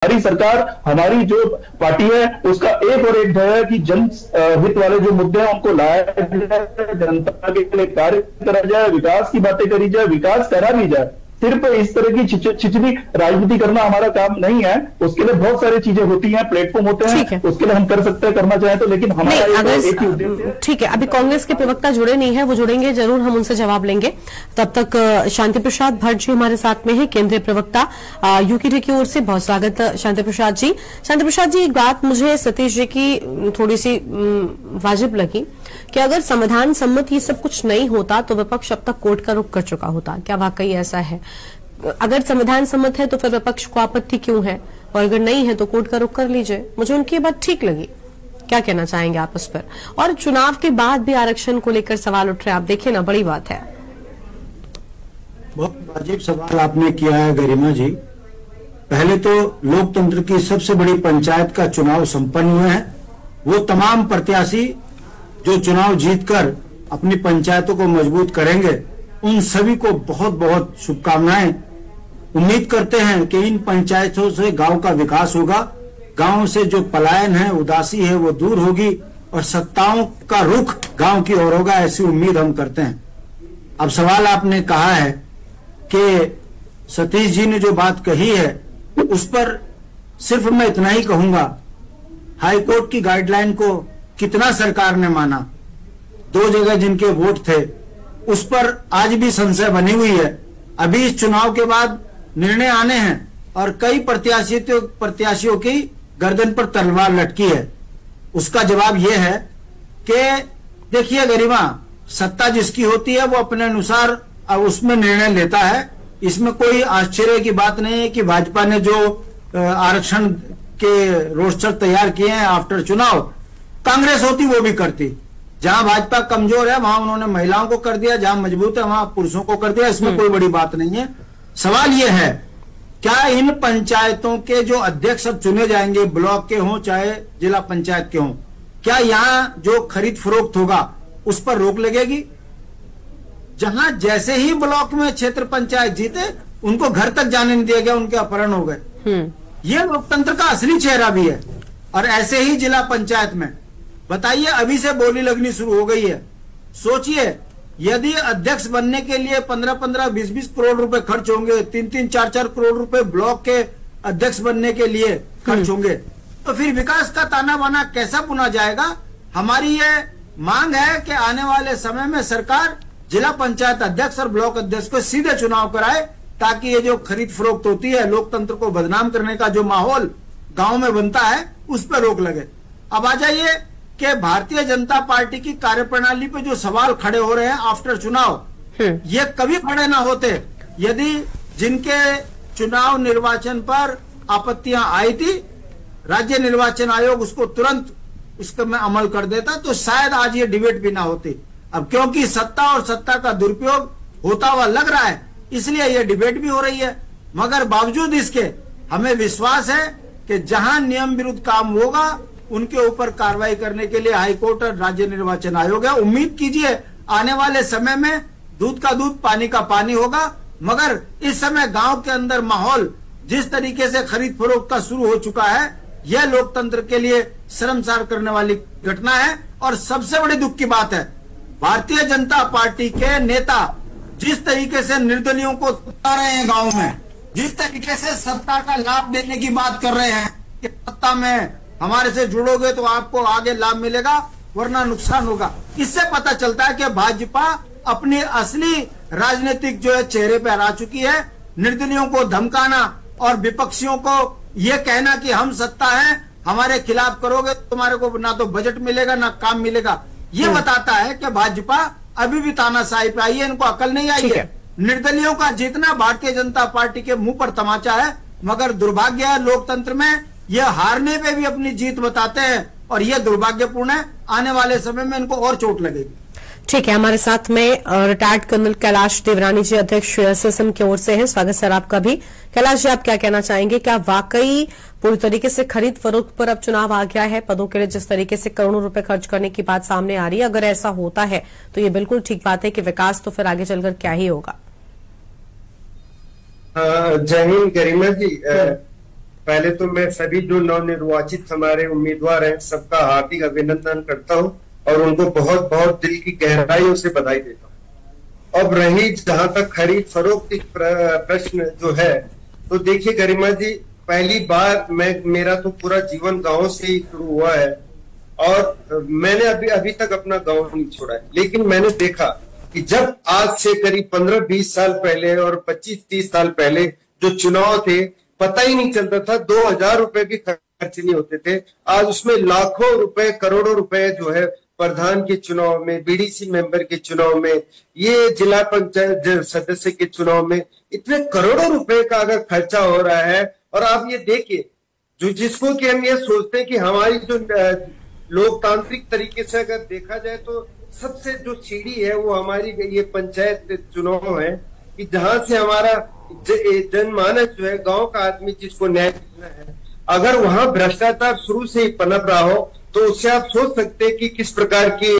हमारी सरकार, हमारी जो पार्टी है, उसका एक और एक ध्येय है कि जन हित वाले जो मुद्दे हैं उनको लाया जाए, जनता के लिए कार्य करा जाए, विकास की बातें करी जाए, विकास करा भी जाए। सिर्फ इस तरह की छिछली राजनीति करना हमारा काम नहीं है। उसके लिए बहुत सारी चीजें होती हैं, प्लेटफॉर्म होते हैं, उसके लिए हम कर सकते हैं, करना चाहें तो, लेकिन हमारा एक ही उद्देश्य है। ठीक है, अभी कांग्रेस के प्रवक्ता जुड़े नहीं है, वो जुड़ेंगे जरूर, हम उनसे जवाब लेंगे। तब तक शांति प्रसाद भट्ट जी हमारे साथ में है, केंद्रीय प्रवक्ता यूकेडी की ओर से। बहुत स्वागत शांति प्रसाद जी। शांति प्रसाद जी, एक बात मुझे सतीश जी की थोड़ी सी वाजिब लगी कि अगर संविधान सम्मत ये सब कुछ नहीं होता तो विपक्ष अब तक कोर्ट का रुख कर चुका होता। क्या वाकई ऐसा है? अगर संविधान सम्मत है तो फिर विपक्ष को आपत्ति क्यों है, और अगर नहीं है तो कोर्ट का रुख कर लीजिए। मुझे उनकी बात ठीक लगी। क्या कहना चाहेंगे आप उस पर? और चुनाव के बाद भी आरक्षण को लेकर सवाल उठ रहे, आप देखिए ना, बड़ी बात है। बहुत वाजिब सवाल आपने किया है गरिमा जी। पहले तो लोकतंत्र की सबसे बड़ी पंचायत का चुनाव संपन्न हुए हैं। वो तमाम प्रत्याशी जो चुनाव जीतकर अपनी पंचायतों को मजबूत करेंगे, उन सभी को बहुत बहुत शुभकामनाएं। उम्मीद करते हैं कि इन पंचायतों से गांव का विकास होगा, गांव से जो पलायन है, उदासी है, वो दूर होगी और सत्ताओं का रुख गांव की ओर होगा, ऐसी उम्मीद हम करते हैं। अब सवाल आपने कहा है कि सतीश जी ने जो बात कही है उस पर सिर्फ मैं इतना ही कहूंगा, हाईकोर्ट की गाइडलाइन को कितना सरकार ने माना? 2 जगह जिनके वोट थे उस पर आज भी संशय बनी हुई है। अभी इस चुनाव के बाद निर्णय आने हैं और कई प्रत्याशियों की गर्दन पर तलवार लटकी है। उसका जवाब यह है कि देखिए गरिमा, सत्ता जिसकी होती है वो अपने अनुसार उसमें निर्णय लेता है। इसमें कोई आश्चर्य की बात नहीं है कि भाजपा ने जो आरक्षण के रोस्टर तैयार किए हैं आफ्टर चुनाव, कांग्रेस होती वो भी करती। जहां भाजपा कमजोर है वहां उन्होंने महिलाओं को कर दिया, जहां मजबूत है वहां पुरुषों को कर दिया। इसमें कोई बड़ी बात नहीं है। सवाल यह है, क्या इन पंचायतों के जो अध्यक्ष अब चुने जाएंगे, ब्लॉक के हों चाहे जिला पंचायत के हों, क्या यहाँ जो खरीद फरोख्त होगा उस पर रोक लगेगी? जहां जैसे ही ब्लॉक में क्षेत्र पंचायत जीते उनको घर तक जाने नहीं दिया गया, उनके अपहरण हो गए। ये लोकतंत्र का असली चेहरा भी है। और ऐसे ही जिला पंचायत में बताइए, अभी से बोली लगनी शुरू हो गई है। सोचिए, यदि अध्यक्ष बनने के लिए 15-15, 20-20 करोड़ रुपए खर्च होंगे, 3-3, 4-4 करोड़ रुपए ब्लॉक के अध्यक्ष बनने के लिए खर्च होंगे, तो फिर विकास का ताना बाना कैसा बुना जाएगा? हमारी ये मांग है कि आने वाले समय में सरकार जिला पंचायत अध्यक्ष और ब्लॉक अध्यक्ष को सीधे चुनाव कराए, ताकि ये जो खरीद फरोख्त होती है, लोकतंत्र को बदनाम करने का जो माहौल गांव में बनता है, उस पर रोक लगे। अब आ जाइए कि भारतीय जनता पार्टी की कार्यप्रणाली पे जो सवाल खड़े हो रहे हैं आफ्टर चुनाव, ये कभी खड़े ना होते यदि जिनके चुनाव निर्वाचन पर आपत्तियां आई थी, राज्य निर्वाचन आयोग उसको तुरंत उसके में अमल कर देता, तो शायद आज ये डिबेट भी ना होती। अब क्योंकि सत्ता और सत्ता का दुरुपयोग होता हुआ लग रहा है, इसलिए ये डिबेट भी हो रही है। मगर बावजूद इसके हमें विश्वास है कि जहां नियम विरुद्ध काम होगा उनके ऊपर कार्रवाई करने के लिए हाईकोर्ट और राज्य निर्वाचन आयोग है। उम्मीद कीजिए आने वाले समय में दूध का दूध पानी का पानी होगा। मगर इस समय गांव के अंदर माहौल जिस तरीके से खरीद फरोख्त का शुरू हो चुका है, यह लोकतंत्र के लिए शर्मसार करने वाली घटना है। और सबसे बड़ी दुख की बात है, भारतीय जनता पार्टी के नेता जिस तरीके से निर्दलियों को उतार रहे हैं गाँव में, जिस तरीके से सत्ता का लाभ देने की बात कर रहे हैं कि सत्ता में हमारे से जुड़ोगे तो आपको आगे लाभ मिलेगा वरना नुकसान होगा, इससे पता चलता है कि भाजपा अपनी असली राजनीतिक जो है चेहरे पे आ चुकी है। निर्दलियों को धमकाना और विपक्षियों को ये कहना कि हम सत्ता है, हमारे खिलाफ करोगे तुम्हारे को ना तो बजट मिलेगा ना काम मिलेगा, ये बताता है कि भाजपा अभी भी तानाशाही पे आई है, इनको अकल नहीं आई है। निर्दलियों का जीतना भारतीय जनता पार्टी के मुंह पर तमाचा है। मगर दुर्भाग्य है, लोकतंत्र में ये हारने पे भी अपनी जीत बताते हैं और ये दुर्भाग्यपूर्ण है। आने वाले समय में इनको और चोट लगेगी। ठीक है, हमारे साथ में रिटायर्ड कर्नल कैलाश देवरानी जी, अध्यक्ष एसएसएम की ओर से है। स्वागत सर आपका भी। कैलाश जी, आप क्या कहना चाहेंगे? क्या वाकई पूरी तरीके से खरीद फरोख्त पर अब चुनाव आ गया है? पदों के लिए जिस तरीके से करोड़ों रुपए खर्च करने की बात सामने आ रही है, अगर ऐसा होता है तो ये बिल्कुल ठीक बात है कि विकास तो फिर आगे चलकर क्या ही होगा। जय हिंद गरिमा जी। पहले तो मैं सभी जो नवनिर्वाचित हमारे उम्मीदवार हैं सबका हार्दिक अभिनंदन करता हूं और उनको बहुत बहुत दिल की गहराइयों से बधाई देता हूं। अब रही जहां तक खरीद फरोख्त प्रश्न जो है, तो देखिए गरिमा जी, पहली बार मेरा तो पूरा जीवन गांव से ही शुरू हुआ है और मैंने अभी तक अपना गांव नहीं छोड़ा है। लेकिन मैंने देखा कि जब आज से करीब 15-20 साल पहले और 25-30 साल पहले जो चुनाव थे, पता ही नहीं चलता था, 2000 रुपए भी खर्च नहीं होते थे। आज उसमें लाखों रुपए, करोड़ों रुपए जो है प्रधान के चुनाव में, बीडीसी मेंबर के चुनाव में, ये जिला पंचायत सदस्य के चुनाव में इतने करोड़ों रुपए का अगर खर्चा हो रहा है, और आप ये देखिए जो जिसको कि हम ये सोचते हैं कि हमारी जो लोकतांत्रिक तरीके से अगर देखा जाए तो सबसे जो सीढ़ी है वो हमारी ये पंचायत चुनाव है, कि जहां से हमारा जनमानस जो है, गांव का आदमी जिसको न्याय देना है, अगर वहां भ्रष्टाचार शुरू से ही पनप रहा हो तो उससे आप सोच सकते हैं कि किस प्रकार की